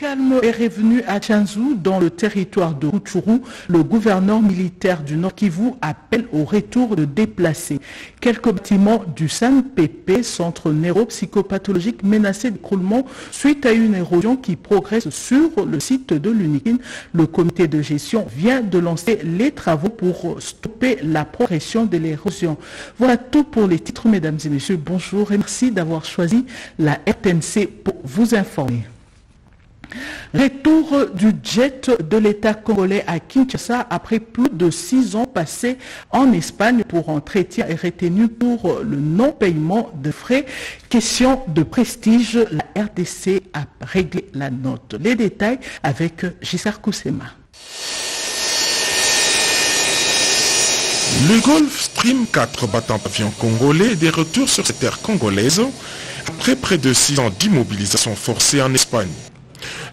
calme est revenu à Tchanzu, dans le territoire de Rutshuru. Le gouverneur militaire du Nord Kivu appelle au retour de déplacés. Quelques bâtiments du SANPP, centre neuropsychopathologique, menacés d'écroulement suite à une érosion qui progresse sur le site de l'Unikin. Le comité de gestion vient de lancer les travaux pour stopper la progression de l'érosion. Voilà tout pour les titres, mesdames et messieurs. Bonjour et merci d'avoir choisi la RTNC pour vous informer. Retour du jet de l'État congolais à Kinshasa après plus de 6 ans passés en Espagne pour entretien et retenu pour le non-paiement de frais. Question de prestige, la RDC a réglé la note. Les détails avec Gisard Koussema. Le Gulfstream 4 battant pavillon congolais est de retour sur ces terres congolaises après près de 6 ans d'immobilisation forcée en Espagne.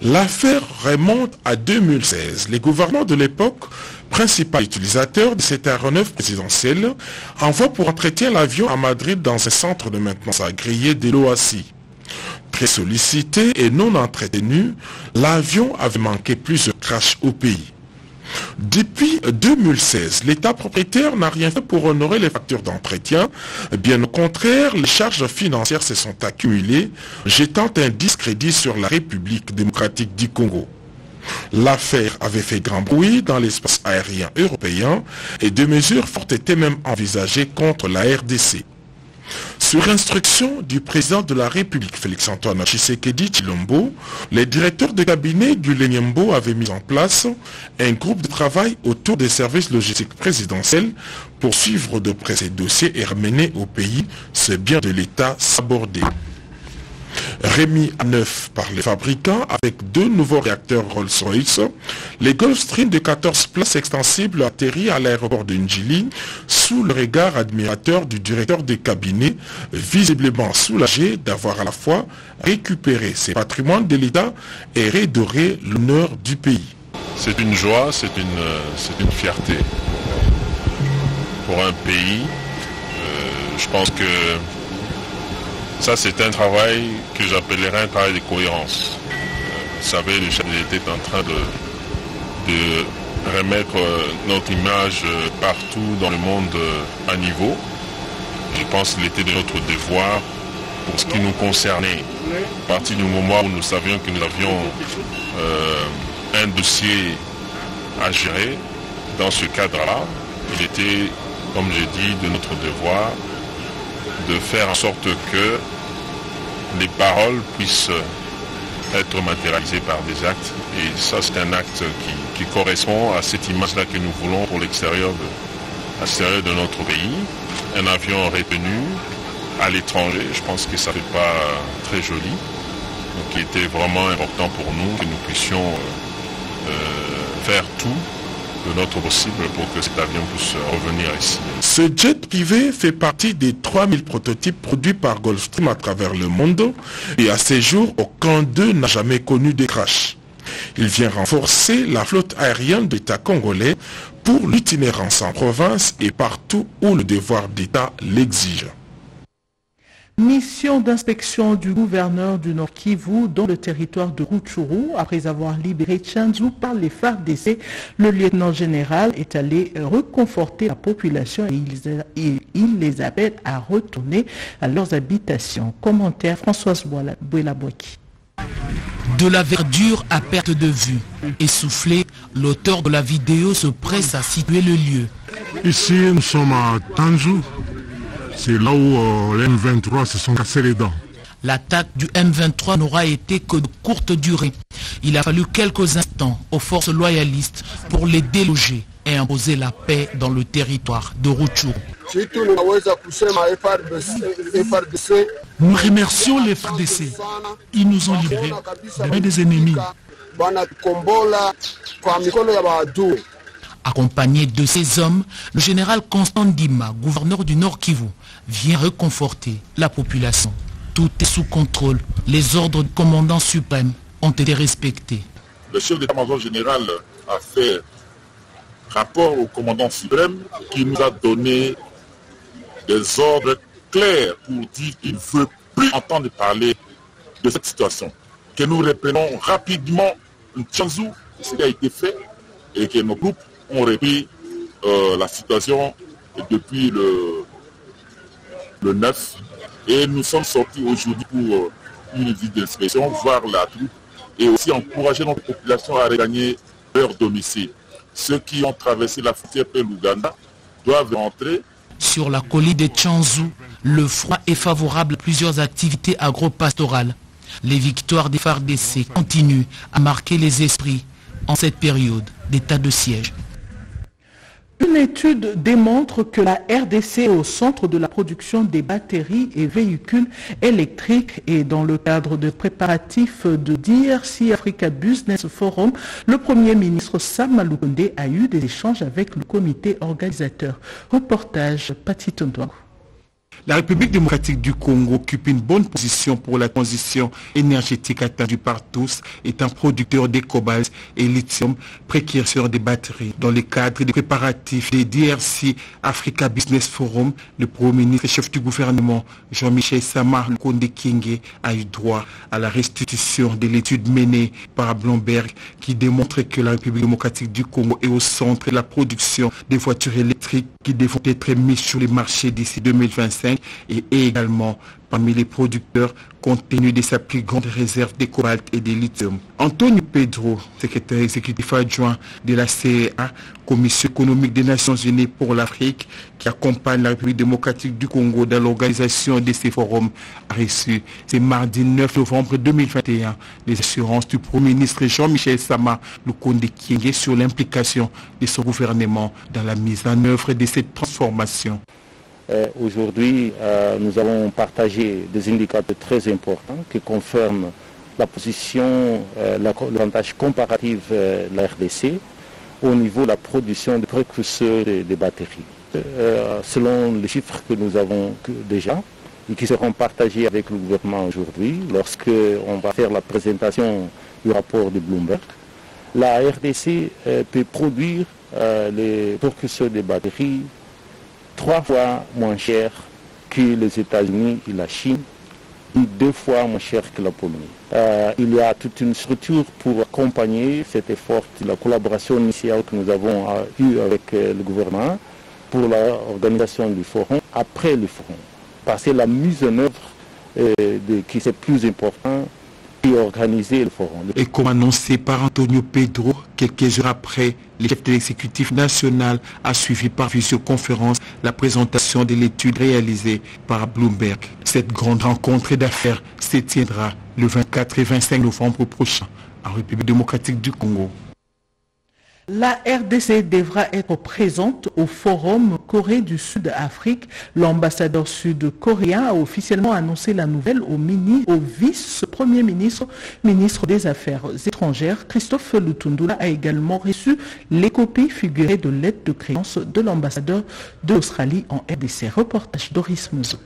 L'affaire remonte à 2016. Les gouvernants de l'époque, principal utilisateur de cet aéronef présidentiel, envoient pour entretien l'avion à Madrid dans un centre de maintenance agréé de l'OACI. Très sollicité et non entretenu, l'avion avait manqué plusieurs crashs au pays. Depuis 2016, l'État propriétaire n'a rien fait pour honorer les factures d'entretien. Bien au contraire, les charges financières se sont accumulées, jetant un discrédit sur la République démocratique du Congo. L'affaire avait fait grand bruit dans l'espace aérien européen et des mesures fortes étaient même envisagées contre la RDC. Sur instruction du président de la République, Félix-Antoine Tshisekedi Tshilombo, les directeurs de cabinet du Lenyembo avaient mis en place un groupe de travail autour des services logistiques présidentiels pour suivre de près ces dossiers et ramener au pays ce bien de l'État sabordé. Remis à neuf par les fabricants avec 2 nouveaux réacteurs Rolls-Royce, les Gulfstream de 14 places extensibles atterrit à l'aéroport de Njili sous le regard admirateur du directeur de cabinet, visiblement soulagé d'avoir à la fois récupéré ses patrimoines de l'État et redoré l'honneur du pays. C'est une joie, c'est une fierté pour un pays. Je pense que ça, c'est un travail que j'appellerais un travail de cohérence. Vous savez, le chef de l'État est en train de remettre notre image partout dans le monde à niveau. Je pense qu'il était de notre devoir, pour ce qui nous concernait, à partir du moment où nous savions que nous avions un dossier à gérer, dans ce cadre-là, il était, comme j'ai dit, de notre devoir de faire en sorte que les paroles puissent être matérialisées par des actes. Et ça, c'est un acte qui correspond à cette image-là que nous voulons pour l'extérieur de notre pays. Un avion retenu à l'étranger, je pense que ça ne fait pas très joli. Donc il était vraiment important pour nous que nous puissions faire tout de notre possible pour que cet avion puisse revenir ici. Ce jet privé fait partie des 3000 prototypes produits par Gulfstream à travers le monde et à ce jour, aucun d'eux n'a jamais connu de crash. Il vient renforcer la flotte aérienne de l'État congolais pour l'itinérance en province et partout où le devoir d'État l'exige. Mission d'inspection du gouverneur du Nord Kivu dans le territoire de Rutshuru. Après avoir libéré Tchanzu par les FARDC, le lieutenant général est allé reconforter la population et il les appelle à retourner à leurs habitations. Commentaire Françoise Bouela-Boaki. De la verdure à perte de vue. Essoufflé, l'auteur de la vidéo se presse à situer le lieu. Ici, nous sommes à Tchanzu. C'est là où les M23 se sont cassés les dents. L'attaque du M23 n'aura été que de courte durée. Il a fallu quelques instants aux forces loyalistes pour les déloger et imposer la paix dans le territoire de Rutshuru. Nous remercions les FARDC. Ils nous ont libérés des mains des ennemis. Accompagné de ces hommes, le général Constant Ndima, gouverneur du Nord Kivu, vient réconforter la population. Tout est sous contrôle. Les ordres du commandant suprême ont été respectés. Le chef d'état-major général a fait rapport au commandant suprême qui nous a donné des ordres clairs pour dire qu'il ne veut plus entendre parler de cette situation. que nous reprenons rapidement Tchanzu, ce qui a été fait, et que nos groupes ont repris la situation depuis le 9. Et nous sommes sortis aujourd'hui pour une visite d'inspection, voir la troupe et aussi encourager notre population à regagner leur domicile. Ceux qui ont traversé la frontière vers l'Ouganda doivent rentrer. Sur la colline de Tchanzu, le froid est favorable à plusieurs activités agro-pastorales. Les victoires des FARDC continuent à marquer les esprits en cette période d'état de siège. Une étude démontre que la RDC est au centre de la production des batteries et véhicules électriques et dans le cadre de préparatifs de DRC Africa Business Forum, le Premier ministre Sama Lukonde a eu des échanges avec le comité organisateur. Reportage Pati Tondouangou. La République démocratique du Congo occupe une bonne position pour la transition énergétique attendue par tous, étant producteur de cobalt et lithium, précurseur des batteries. Dans le cadre des préparatifs des DRC Africa Business Forum, le Premier ministre et chef du gouvernement Jean-Michel Sama Lukonde Kyenge a eu droit à la restitution de l'étude menée par Bloomberg qui démontre que la République démocratique du Congo est au centre de la production des voitures électriques qui devront être mises sur les marchés d'ici 2025 et également parmi les producteurs compte tenu de sa plus grande réserve de cobalt et de lithium. Antonio Pedro, secrétaire exécutif adjoint de la CEA, Commission économique des Nations Unies pour l'Afrique, qui accompagne la République démocratique du Congo dans l'organisation de ces forums, a reçu ce mardi 9 novembre 2021 les assurances du Premier ministre Jean-Michel Sama Lukonde Kyenge sur l'implication de son gouvernement dans la mise en œuvre de cette transformation. Aujourd'hui, nous avons partagé des indicateurs très importants qui confirment la position, l'avantage comparatif de la RDC au niveau de la production de précurseurs des batteries. Selon les chiffres que nous avons déjà et qui seront partagés avec le gouvernement aujourd'hui, lorsque on va faire la présentation du rapport de Bloomberg, la RDC peut produire les précurseurs des batteries 3 fois moins cher que les États-Unis et la Chine, et 2 fois moins cher que la Pologne. Il y a toute une structure pour accompagner cet effort, la collaboration initiale que nous avons eue avec le gouvernement pour l'organisation du forum, après le forum. Parce que la mise en œuvre qui est plus important, organiser le forum. Et comme annoncé par Antonio Pedro, quelques heures après, le chef de l'exécutif national a suivi par visioconférence la présentation de l'étude réalisée par Bloomberg. Cette grande rencontre d'affaires se tiendra le 24 et 25 novembre prochain en République démocratique du Congo. La RDC devra être présente au forum Corée du Sud-Afrique. L'ambassadeur sud-coréen a officiellement annoncé la nouvelle au vice-premier ministre, ministre des Affaires étrangères. Christophe Lutundula a également reçu les copies figurées de lettres de créance de l'ambassadeur de l'Australie en RDC. Reportage Doris Mouzo.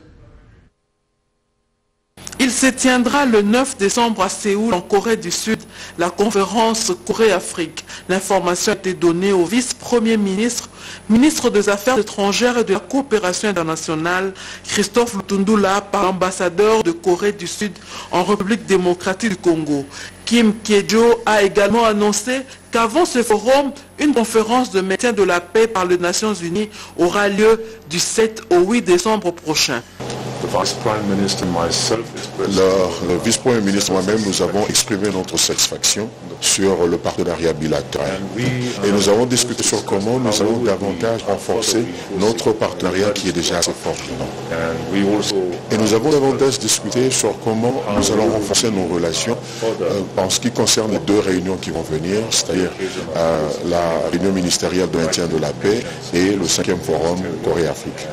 Il se tiendra le 9 décembre à Séoul, en Corée du Sud, la conférence Corée-Afrique. L'information a été donnée au vice-premier ministre, ministre des Affaires étrangères et de la coopération internationale, Christophe Lutundula, par l'ambassadeur de Corée du Sud en République démocratique du Congo. Kim Kye-jo a également annoncé qu'avant ce forum, une conférence de maintien de la paix par les Nations Unies aura lieu du 7 au 8 décembre prochain. Le vice-premier ministre et moi-même, nous avons exprimé notre satisfaction sur le partenariat bilatéral. Et nous avons discuté sur comment nous allons davantage renforcer notre partenariat qui est déjà assez fort. Et nous avons davantage discuté sur comment nous allons renforcer nos relations en ce qui concerne les 2 réunions qui vont venir, c'est-à-dire la réunion ministérielle de maintien de la paix et le 5e forum Corée-Afrique.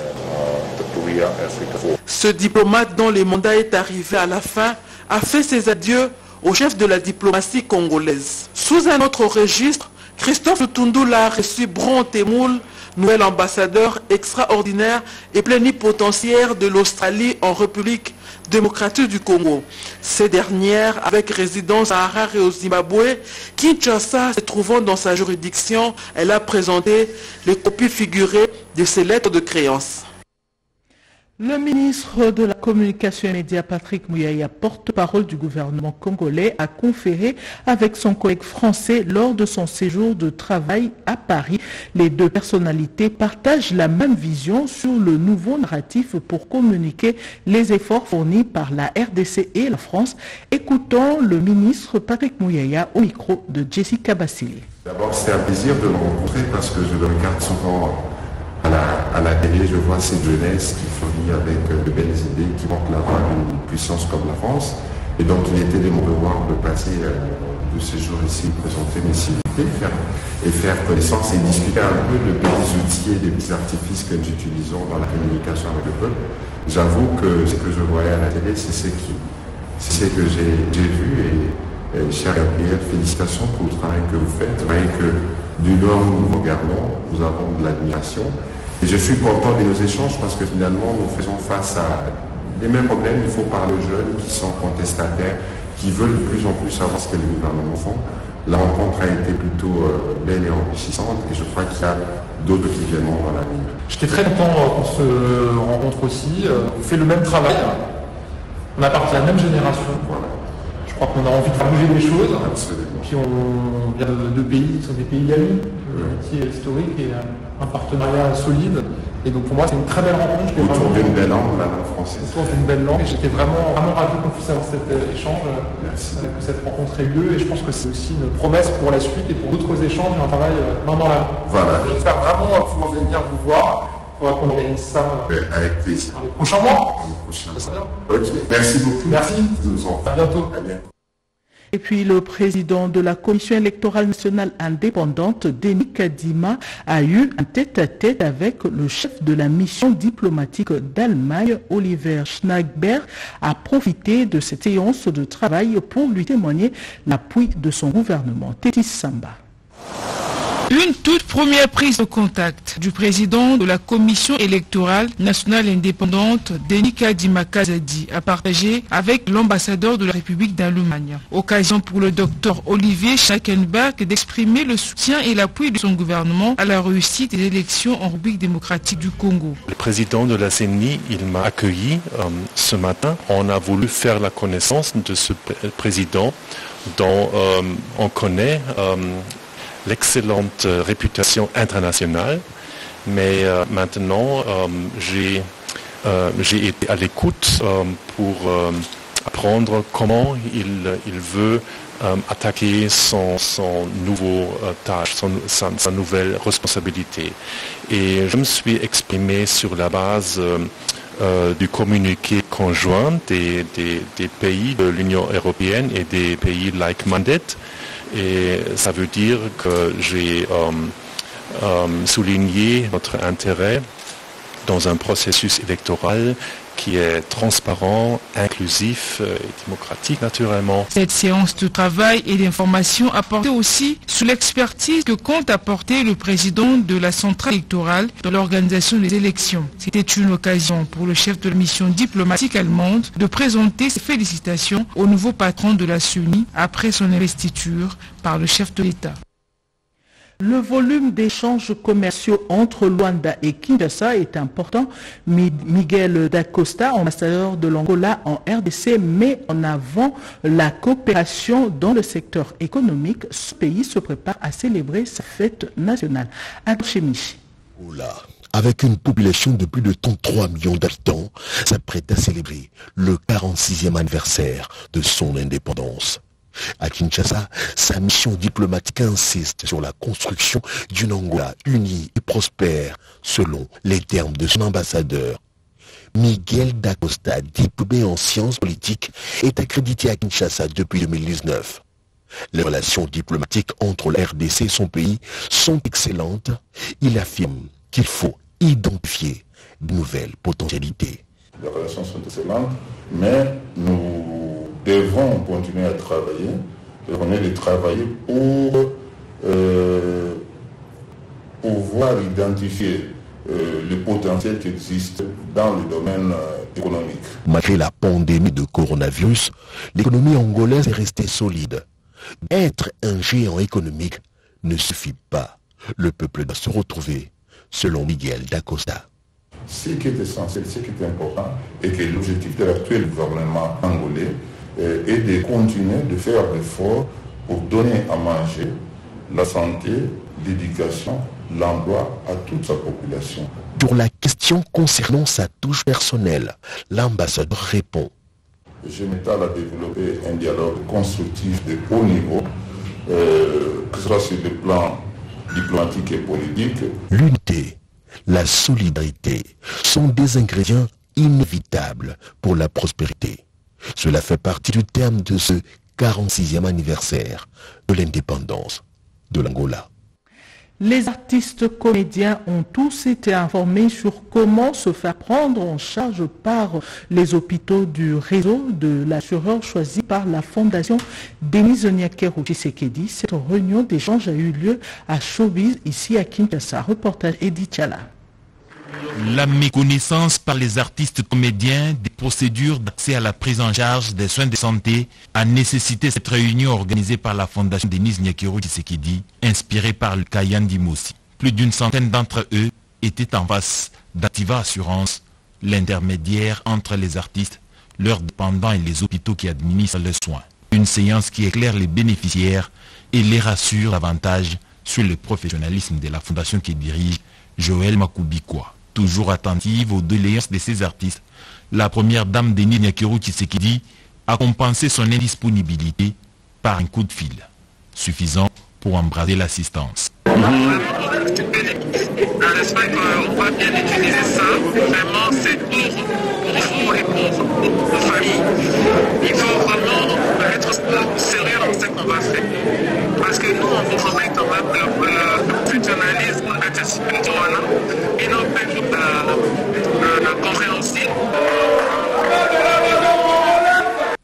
Ce diplomate dont le mandat est arrivé à la fin a fait ses adieux au chef de la diplomatie congolaise. Sous un autre registre, Christophe Lutundula a reçu Bron Temoul, nouvel ambassadeur extraordinaire et plénipotentiaire de l'Australie en République démocratique du Congo. Ces dernières, avec résidence à Harare et au Zimbabwe, Kinshasa se trouvant dans sa juridiction, elle a présenté les copies figurées de ses lettres de créance. Le ministre de la Communication et Médias, Patrick Muyaya, porte-parole du gouvernement congolais, a conféré avec son collègue français lors de son séjour de travail à Paris. Les deux personnalités partagent la même vision sur le nouveau narratif pour communiquer les efforts fournis par la RDC et la France. Écoutons le ministre Patrick Muyaya au micro de Jessica Bassili. D'abord, c'est un plaisir de le rencontrer parce que je le regarde souvent à la télé, je vois cette jeunesse qui fournit avec de belles idées, qui porte la voix d'une puissance comme la France. Et donc il était de mon devoir de passer de ce jour ici, présenter mes civités et faire connaissance et discuter un peu de petits outils et des petits artifices que nous utilisons dans la communication avec le peuple. J'avoue que ce que je voyais à la télé, c'est ce que j'ai vu et cher Gabriel, félicitations pour le travail que vous faites. Vous voyez que du nord où nous regardons, nous avons de l'admiration. Et je suis content de nos échanges parce que finalement nous faisons face à les mêmes problèmes. Il faut parler aux jeunes qui sont contestataires, qui veulent de plus en plus savoir ce que les gouvernements font. La rencontre a été plutôt belle et enrichissante et je crois qu'il y a d'autres qui viendront dans l'avenir. J'étais très content qu'on se rencontre aussi. On fait le même travail. On appartient à la même génération. Voilà. Je crois qu'on a envie de faire bouger les choses. Absolument. Puis on vient de deux pays qui sont des pays amis, qui est historique et un partenariat solide. Et donc pour moi c'est une très belle rencontre. Autour d'une belle langue, la langue française. Autour d'une belle langue. Et j'étais vraiment ravi qu'on puisse avoir cet échange, que cette rencontre ait lieu. Et je pense que c'est aussi une promesse pour la suite et pour d'autres échanges et un travail main dans la main. Voilà. J'espère vraiment pouvoir venir vous voir. Il faudra qu'on organise ça avec plaisir. Le prochain mois. Ok, merci beaucoup. Merci. À bientôt. À bientôt. Et puis le président de la Commission électorale nationale indépendante, Denis Kadima, a eu un tête-à-tête avec le chef de la mission diplomatique d'Allemagne, Oliver Schnagberg, a profité de cette séance de travail pour lui témoigner l'appui de son gouvernement. Tétis Samba. Une toute première prise de contact du président de la Commission électorale nationale indépendante, Denis Kadima Kazadi, a partagé avec l'ambassadeur de la République d'Allemagne. Occasion pour le docteur Olivier Schnagberg d'exprimer le soutien et l'appui de son gouvernement à la réussite des élections en République démocratique du Congo. Le président de la CENI, il m'a accueilli ce matin. On a voulu faire la connaissance de ce président dont on connaît l'excellente réputation internationale, mais maintenant j'ai été à l'écoute pour apprendre comment il veut attaquer son nouveau tâche, sa nouvelle responsabilité. Et je me suis exprimé sur la base du communiqué conjoint des pays de l'Union européenne et des pays like-minded. Et ça veut dire que j'ai souligné notre intérêt dans un processus électoral qui est transparent, inclusif et démocratique naturellement. Cette séance de travail et d'information a porté aussi sur l'expertise que compte apporter le président de la centrale électorale dans l'organisation des élections. C'était une occasion pour le chef de la mission diplomatique allemande de présenter ses félicitations au nouveau patron de la CENI après son investiture par le chef de l'État. Le volume d'échanges commerciaux entre Luanda et Kinshasa est important. Miguel Dacosta, ambassadeur de l'Angola en RDC, met en avant la coopération dans le secteur économique. Ce pays se prépare à célébrer sa fête nationale. Avec une population de plus de 33 millions d'habitants, s'apprête à célébrer le 46e anniversaire de son indépendance. À Kinshasa, sa mission diplomatique insiste sur la construction d'une Angola unie et prospère, selon les termes de son ambassadeur. Miguel Dacosta, diplômé en sciences politiques, est accrédité à Kinshasa depuis 2019. Les relations diplomatiques entre la RDC et son pays sont excellentes. Il affirme qu'il faut identifier de nouvelles potentialités. Les relations sont excellentes, mais nous devons continuer à travailler. On est de travailler pour pouvoir identifier le potentiel qui existe dans le domaine économique. Malgré la pandémie de coronavirus, l'économie angolaise est restée solide. Être un géant économique ne suffit pas. Le peuple doit se retrouver, selon Miguel Dacosta. Ce qui est essentiel, ce qui est important, et que l'objectif de l'actuel gouvernement angolais est de continuer de faire des efforts pour donner à manger la santé, l'éducation, l'emploi à toute sa population. Pour la question concernant sa touche personnelle, l'ambassadeur répond. Je m'étale à développer un dialogue constructif de haut niveau, que ce soit sur le plan diplomatique et politique. L'unité, la solidarité sont des ingrédients inévitables pour la prospérité. Cela fait partie du terme de ce 46e anniversaire de l'indépendance de l'Angola. Les artistes comédiens ont tous été informés sur comment se faire prendre en charge par les hôpitaux du réseau de l'assureur choisi par la fondation Denis Nyakeru Tshisekedi. Cette réunion d'échange a eu lieu à Showbiz, ici à Kinshasa. Reportage Edith Chala. La méconnaissance par les artistes comédiens des procédures d'accès à la prise en charge des soins de santé a nécessité cette réunion organisée par la fondation Denis Nyakeru Tshisekedi, inspirée par le Kayandi Mossi. Plus d'une centaine d'entre eux étaient en face d'Activa Assurance, l'intermédiaire entre les artistes, leurs dépendants et les hôpitaux qui administrent leurs soins. Une séance qui éclaire les bénéficiaires et les rassure davantage sur le professionnalisme de la fondation qui dirige Joël Makubikwa. Toujours attentive aux doléances de ces artistes, la première dame Denis Nyakeru Tshisekedi a compensé son indisponibilité par un coup de fil, suffisant pour embraser l'assistance. J'espère qu'on va bien utiliser ça. Vraiment, c'est pour vous et pour vos familles. Il faut vraiment être sérieux dans ce qu'on va faire. Parce que nous, on vous promet quand même le professionnalisme et non pas la compréhension.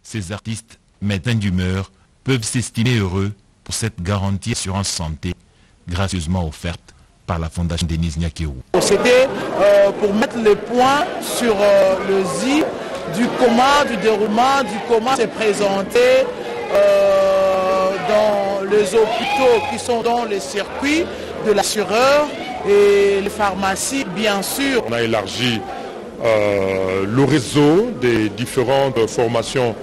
Ces artistes, médecins d'humeur, peuvent s'estimer heureux pour cette garantie assurance santé gracieusement offerte par la fondation Denis Nyakeru. C'était pour mettre les points sur le Z du déroulement, du comment s'est présenté dans les hôpitaux qui sont dans les circuits de l'assureur et les pharmacies, bien sûr. On a élargi le réseau des différentes formations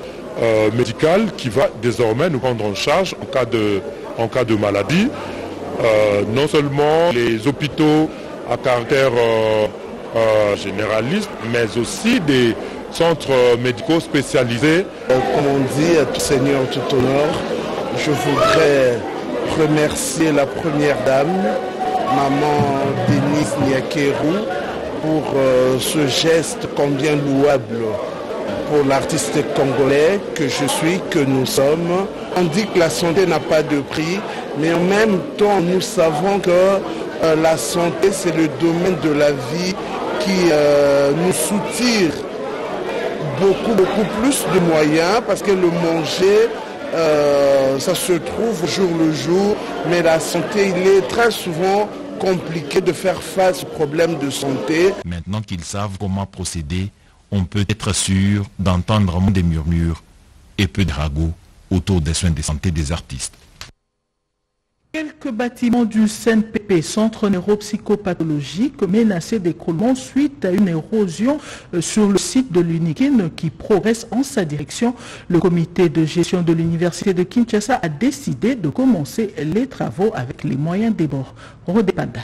médicales qui va désormais nous prendre en charge en cas de maladie. Non seulement les hôpitaux à caractère généraliste, mais aussi des centres médicaux spécialisés. Comme on dit, à tout seigneur, tout honneur, je voudrais remercier la première dame, maman Denis Nyakeru, pour ce geste combien louable pour l'artiste congolais que je suis, que nous sommes. On dit que la santé n'a pas de prix, mais en même temps, nous savons que la santé, c'est le domaine de la vie qui nous soutire beaucoup plus de moyens, parce que le manger, ça se trouve jour le jour, mais la santé, il est très souvent compliqué de faire face aux problèmes de santé. Maintenant qu'ils savent comment procéder, on peut être sûr d'entendre des murmures et peu de ragots autour des soins de santé des artistes. Quelques bâtiments du CNPP, Centre neuropsychopathologique, menacés d'écroulement suite à une érosion sur le site de l'UNIKIN qui progresse en sa direction. Le comité de gestion de l'université de Kinshasa a décidé de commencer les travaux avec les moyens des bords. Rodépanda.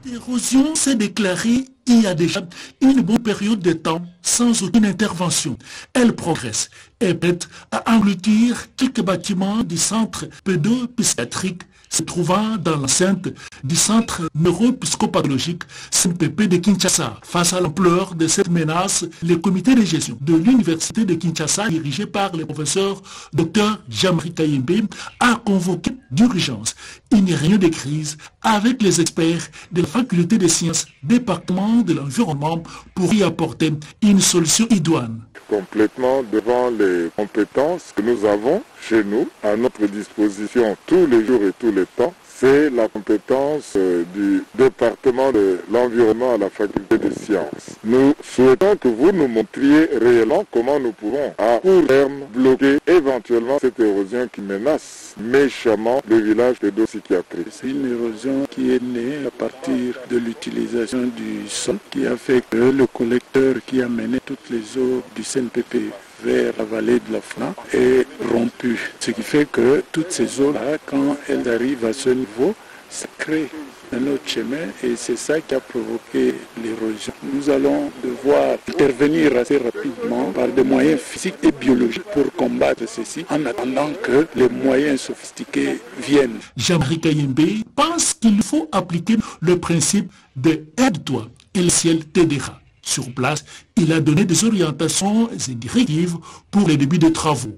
L'érosion s'est déclarée il y a déjà une bonne période de temps sans aucune intervention. Elle progresse et est prête à engloutir quelques bâtiments du centre pédopsychiatrique se trouvant dans l'enceinte du centre neuropsychopathologique CNPP de Kinshasa. Face à l'ampleur de cette menace, le comité de gestion de l'université de Kinshasa, dirigé par le professeur Dr Jean-Marie Kayembe, a convoqué d'urgence une réunion de crise avec les experts de la faculté des sciences, département de l'environnement, pour y apporter une solution idoine. Complètement devant les compétences que nous avons chez nous, à notre disposition tous les jours et tous les temps, c'est la compétence du département de l'environnement à la faculté des sciences. Nous souhaitons que vous nous montriez réellement comment nous pourrons à court terme bloquer éventuellement cette érosion qui menace méchamment le village de dos psychiatrique. C'est une érosion qui est née à partir de l'utilisation du sol qui a fait que le collecteur qui a mené toutes les eaux du CNPP vers la vallée de la Fna est rompu. Ce qui fait que toutes ces eaux-là, quand elles arrivent à ce niveau, ça crée un autre chemin et c'est ça qui a provoqué l'érosion. Nous allons devoir intervenir assez rapidement par des moyens physiques et biologiques pour combattre ceci en attendant que les moyens sophistiqués viennent. Jean-Marie Kayembe pense qu'il faut appliquer le principe de aide-toi et le ciel t'aidera. Sur place, il a donné des orientations et directives pour les débuts des travaux.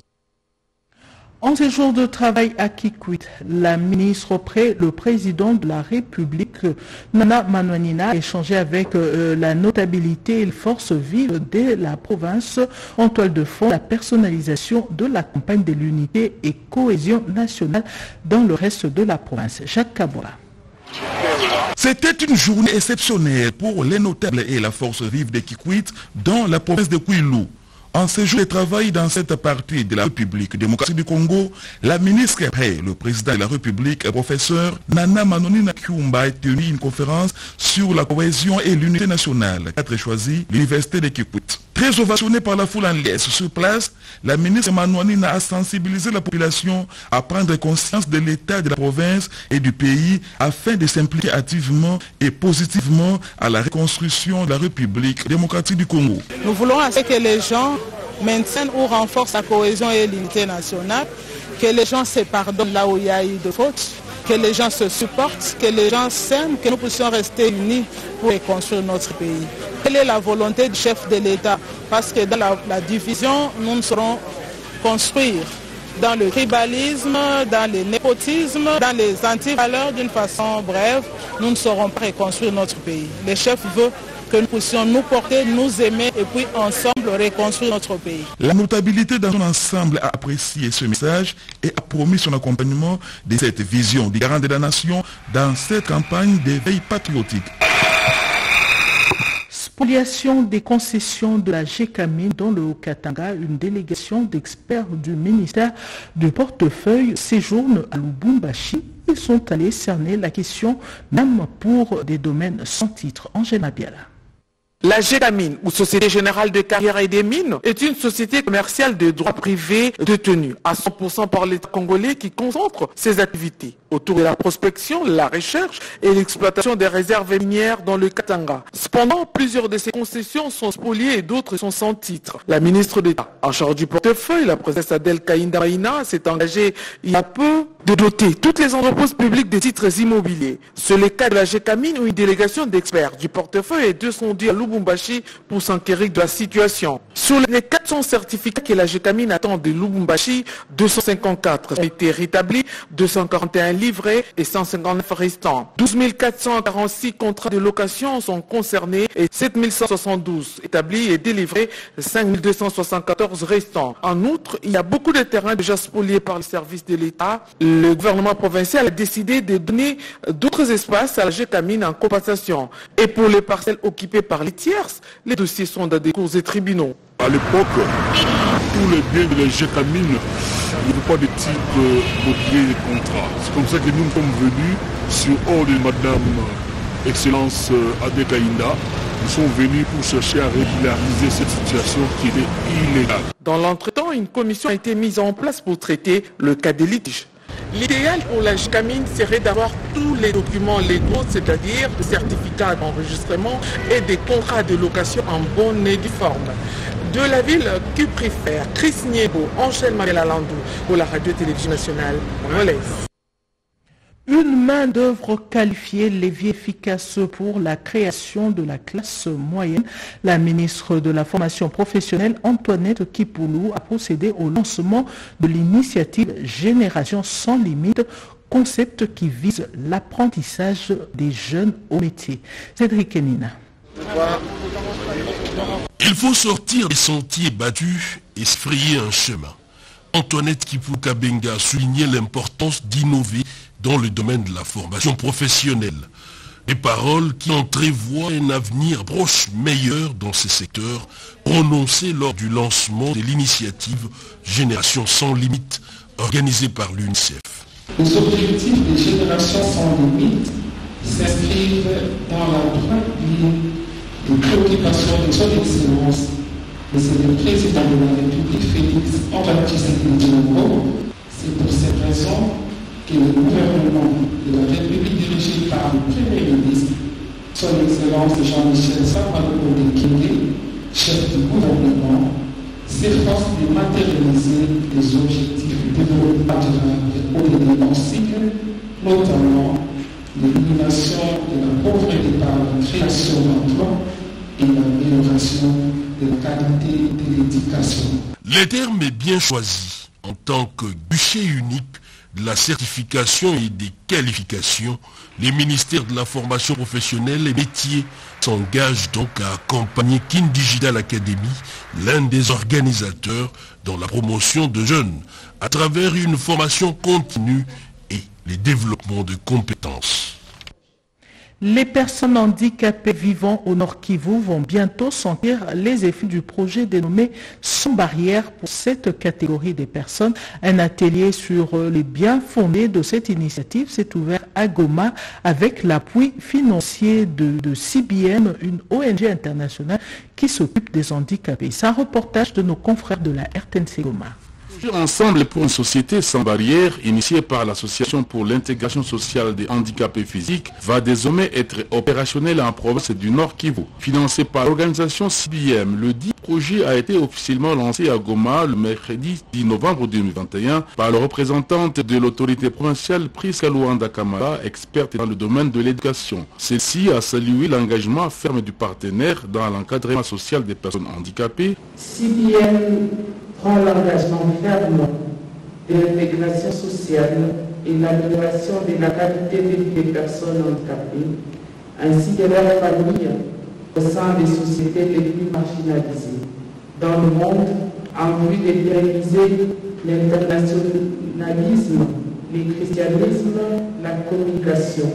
En séjour de travail à Kikwit, la ministre auprès le président de la République, Nana Manouanina, a échangé avec la notabilité et les forces vives de la province en toile de fond la personnalisation de la campagne de l'unité et cohésion nationale dans le reste de la province. Jacques Kabora. C'était une journée exceptionnelle pour les notables et la force vive de Kikwit dans la province de Kwilu. En séjour de travail dans cette partie de la République démocratique du Congo, la ministre et le président de la République, professeur Nana Manouanina Kyumba, a tenu une conférence sur la cohésion et l'unité nationale, qu'a choisi l'université de Kikwit. Très ovationnée par la foule en liesse sur place, la ministre Manouanina a sensibilisé la population à prendre conscience de l'état de la province et du pays afin de s'impliquer activement et positivement à la reconstruction de la République démocratique du Congo. Nous voulons que les gens maintiennent ou renforcent la cohésion et l'unité nationale, que les gens se pardonnent là où il y a eu de fautes, que les gens se supportent, que les gens s'aiment, que nous puissions rester unis pour reconstruire notre pays. Quelle est la volonté du chef de l'État? Parce que dans la division, nous ne saurons construire dans le tribalisme, dans le népotisme, dans les antivaleurs d'une façon brève, nous ne saurons pas reconstruire notre pays. Le chef veut que nous puissions nous porter, nous aimer et puis ensemble reconstruire notre pays. La notabilité dans son ensemble a apprécié ce message et a promis son accompagnement de cette vision du garant de la nation dans cette campagne d'éveil patriotique. Spoliation des concessions de la GECAMIN dans le Haut-Katanga, une délégation d'experts du ministère du portefeuille séjourne à Lubumbashi. Ils sont allés cerner la question même pour des domaines sans titre. Angèle Mabiala. La GECAMIN, ou Société Générale de Carrière et des Mines, est une société commerciale de droit privé détenue à 100% par l'État congolais qui concentre ses activités autour de la prospection, la recherche et l'exploitation des réserves minières dans le Katanga. Cependant, plusieurs de ces concessions sont spoliées et d'autres sont sans titre. La ministre d'État en charge du portefeuille, la princesse Adèle Kaïnda Maïna, s'est engagée il y a peu de doter toutes les entreprises publiques de titres immobiliers. C'est le cas de la GECAMIN où une délégation d'experts du portefeuille est descendue à Lubumbashi pour s'enquérir de la situation. Sur les 400 certificats que la GECAMIN attend de Lubumbashi, 254 ont été rétablis, 241 livrés et 159 restants. 12 446 contrats de location sont concernés et 7 172 établis et délivrés, 5 274 restants. En outre, il y a beaucoup de terrains déjà spoliés par les services de l'État. Le gouvernement provincial a décidé de donner d'autres espaces à la GECAMIN en compensation. Et pour les parcelles occupées par les tierces, les dossiers sont dans des cours et tribunaux. À l'époque, tous les biens de la GECAMIN, il n'y avait pas de titre mobilier de contrat. C'est comme ça que nous sommes venus sur ordre de Madame Excellence Adèle Kaïnda. Nous sommes venus pour chercher à régulariser cette situation qui est illégale. Dans l'entretemps, une commission a été mise en place pour traiter le cas des litiges. L'idéal pour la GECAMIN serait d'avoir tous les documents légaux, c'est-à-dire des certificats d'enregistrement et des contrats de location en bonne et due forme. De la ville, que préfère Chris Niebo, Angèle Mabiala-Landou pour la radio-télévision nationale congolaise. Une main-d'œuvre qualifiée, levier efficace pour la création de la classe moyenne. La ministre de la formation professionnelle, Antoinette Kipoulou, a procédé au lancement de l'initiative Génération sans limite, concept qui vise l'apprentissage des jeunes au métier. Cédric Enina. Il faut sortir des sentiers battus et se frayer un chemin. Antoinette Kipoulou Kabenga a souligné l'importance d'innover, dans le domaine de la formation professionnelle. Des paroles qui entrevoient un avenir proche meilleur dans ces secteurs, prononcées lors du lancement de l'initiative Génération sans limite, organisée par l'UNICEF. Les objectifs des Générations sans limite s'inscrivent dans la droite ligne des préoccupations de son Excellence, Monsieur le Président de la République Félix Antoine-Tshisekedi Tshilombo. C'est pour cette raison que le gouvernement de la République dirigé par le Premier ministre, son Excellence Jean-Michel Sama-Lukonde, chef du gouvernement, s'efforce de matérialiser les objectifs du développement durable au développement cycle, notamment l'élimination de la pauvreté par la création d'emplois et l'amélioration de la qualité de l'éducation. Le terme est bien choisi en tant que guichet unique de la certification et des qualifications. Les ministères de la formation professionnelle et métiers s'engagent donc à accompagner Kin Digital Academy, l'un des organisateurs, dans la promotion de jeunes à travers une formation continue et les développements de compétences. Les personnes handicapées vivant au Nord Kivu vont bientôt sentir les effets du projet dénommé Sans barrière pour cette catégorie des personnes. Un atelier sur les biens fondés de cette initiative s'est ouvert à Goma avec l'appui financier de CBM, une ONG internationale qui s'occupe des handicapés. C'est un reportage de nos confrères de la RTNC Goma. Ensemble pour une société sans barrière, initiée par l'Association pour l'intégration sociale des handicapés physiques, va désormais être opérationnelle en province du Nord Kivu. Financé par l'organisation CBM, le dit projet a été officiellement lancé à Goma le mercredi 10 novembre 2021 par la représentante de l'autorité provinciale Priska Luanda Kamara, experte dans le domaine de l'éducation. Celle-ci a salué l'engagement ferme du partenaire dans l'encadrement social des personnes handicapées. CBM prend l'engagement ferme de l'intégration sociale et l'amélioration de la qualité de vie des personnes handicapées, ainsi que leurs familles au sein des sociétés les plus marginalisées dans le monde, en vue de pérenniser l'internationalisme, le christianisme, la communication,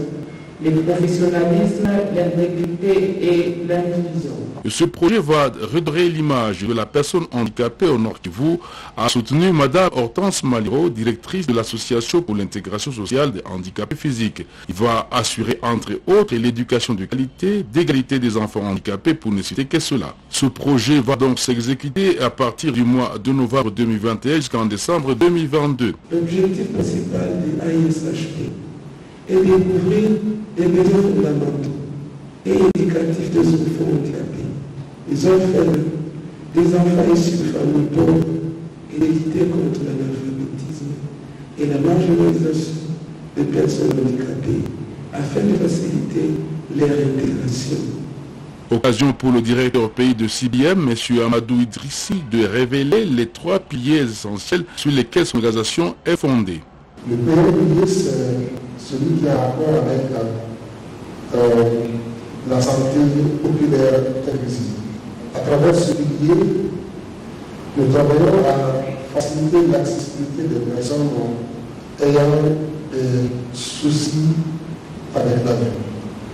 le professionnalisme, l'intégrité et l'inclusion. Ce projet va redorer l'image de la personne handicapée au Nord Kivu, a soutenu Mme Hortense Maliro, directrice de l'Association pour l'intégration sociale des handicapés physiques. Il va assurer entre autres l'éducation de qualité, d'égalité des enfants handicapés pour ne citer que cela. Ce projet va donc s'exécuter à partir du mois de novembre 2021 jusqu'en décembre 2022. L'objectif principal de l'AISHP est de couvrir les besoins fondamentaux et éducatifs des enfants handicapés, les orphelins, des enfants issus de familles pauvres et de lutter contre l'analphabétisme et la marginalisation des personnes handicapées afin de faciliter leur intégration. Occasion pour le directeur pays de CBM, M. Amadou Idrissi, de révéler les 3 piliers essentiels sur lesquels son organisation est fondée. Le premier pilier, c'est celui qui a rapport avec la santé populaire inclusive. À travers ce pilier, nous travaillons à faciliter l'accessibilité des personnes ayant des soucis avec la vie.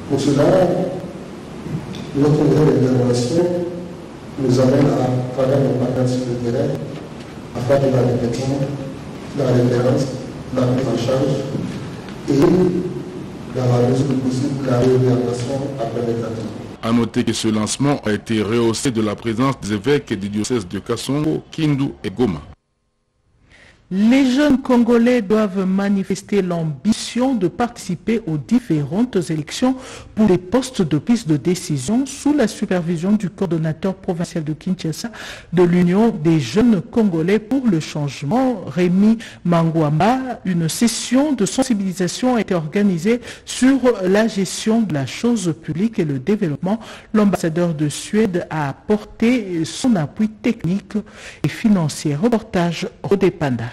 Pour cela, notre niveau d'intervention nous amène à travers nos partenaires sur le terrain à faire de la réflexion, la référence, la prise en charge et, dans la mesure du possible, la réorientation après les traitements. A noter que ce lancement a été rehaussé de la présence des évêques des diocèses de Kasongo, Kindu et Goma. Les jeunes Congolais doivent manifester l'ambition de participer aux différentes élections pour les postes de prise de décision sous la supervision du coordonnateur provincial de Kinshasa de l'Union des jeunes Congolais pour le changement, Rémi Mangwamba. Une session de sensibilisation a été organisée sur la gestion de la chose publique et le développement. L'ambassadeur de Suède a apporté son appui technique et financier. Reportage Rodé Panda.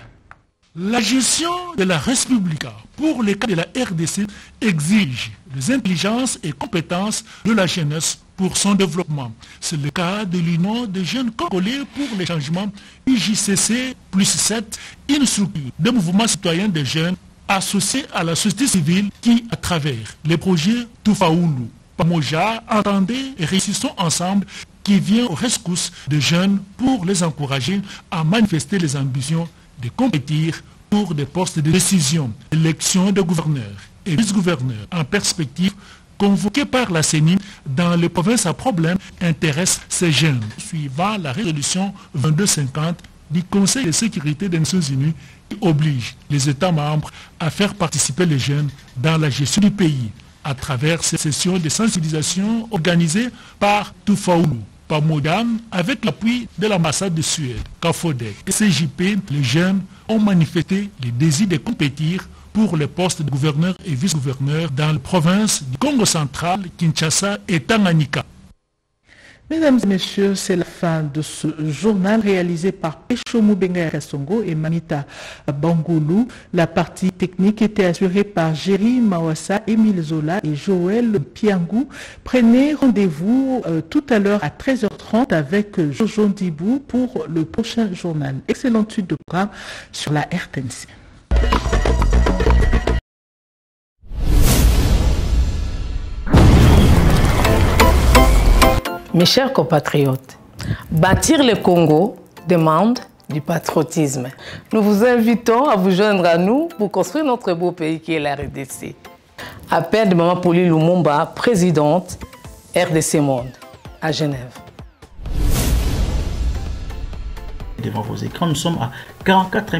La gestion de la Res Publica pour les cas de la RDC exige les intelligences et compétences de la jeunesse pour son développement. C'est le cas de l'Union des jeunes Congolais pour les changements UJCC+7, une structure de mouvement citoyen des jeunes associés à la société civile qui, à travers les projets Tufaulu, Pamoja, Entendez et Réussissons ensemble, qui vient aux rescousse de jeunes pour les encourager à manifester les ambitions de compétir pour des postes de décision, élection de gouverneurs et vice-gouverneurs en perspective convoqués par la CENI dans les provinces à problème intéressent ces jeunes, suivant la résolution 2250 du Conseil de sécurité des Nations Unies qui oblige les États membres à faire participer les jeunes dans la gestion du pays à travers ces sessions de sensibilisation organisées par Tufaulu, par Modam, avec l'appui de l'ambassade de Suède, CAFODEC et CJP. Les jeunes ont manifesté le désir de compétir pour les postes de gouverneur et vice-gouverneur dans les provinces du Congo central, Kinshasa et Tanganyika. Mesdames et messieurs, c'est la fin de ce journal réalisé par Pecho Moubenga Kassongo et Mamita Bangoulou. La partie technique était assurée par Jerry Mawassa, Émile Zola et Joël Piangou. Prenez rendez-vous tout à l'heure à 13h30 avec Jojo Ndibou pour le prochain journal. Excellente suite de programme sur la RTNC. Mes chers compatriotes, bâtir le Congo demande du patriotisme. Nous vous invitons à vous joindre à nous pour construire notre beau pays qui est la RDC. Appel de Maman Pauline Lumumba, présidente RDC Monde, à Genève. Devant vos écrans, nous sommes à 44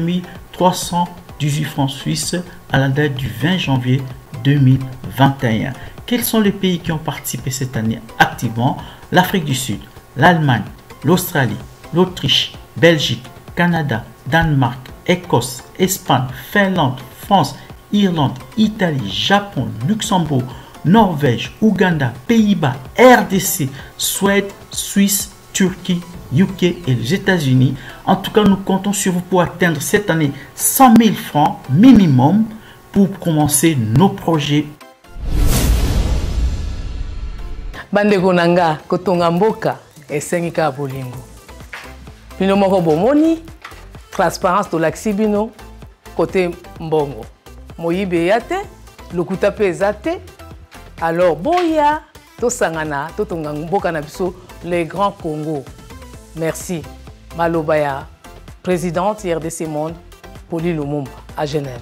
318 francs suisses à la date du 20 janvier 2021. Quels sont les pays qui ont participé cette année activement? L'Afrique du Sud, l'Allemagne, l'Australie, l'Autriche, Belgique, Canada, Danemark, Écosse, Espagne, Finlande, France, Irlande, Italie, Japon, Luxembourg, Norvège, Ouganda, Pays-Bas, RDC, Suède, Suisse, Turquie, UK et les États-Unis. En tout cas, nous comptons sur vous pour atteindre cette année 100 000 francs minimum pour commencer nos projets. Bandeko nanga kotonga mboka esengika bolingo. Bino moko bomoni transparence to laksi bino côté mbongo. Moyibe yate, lokuta pe zate. Alors boya to sangana to tonga mboka na biso les grands Congo. Merci. Malobaya, présidente RDC Monde, Pauline Lumumba à Genève.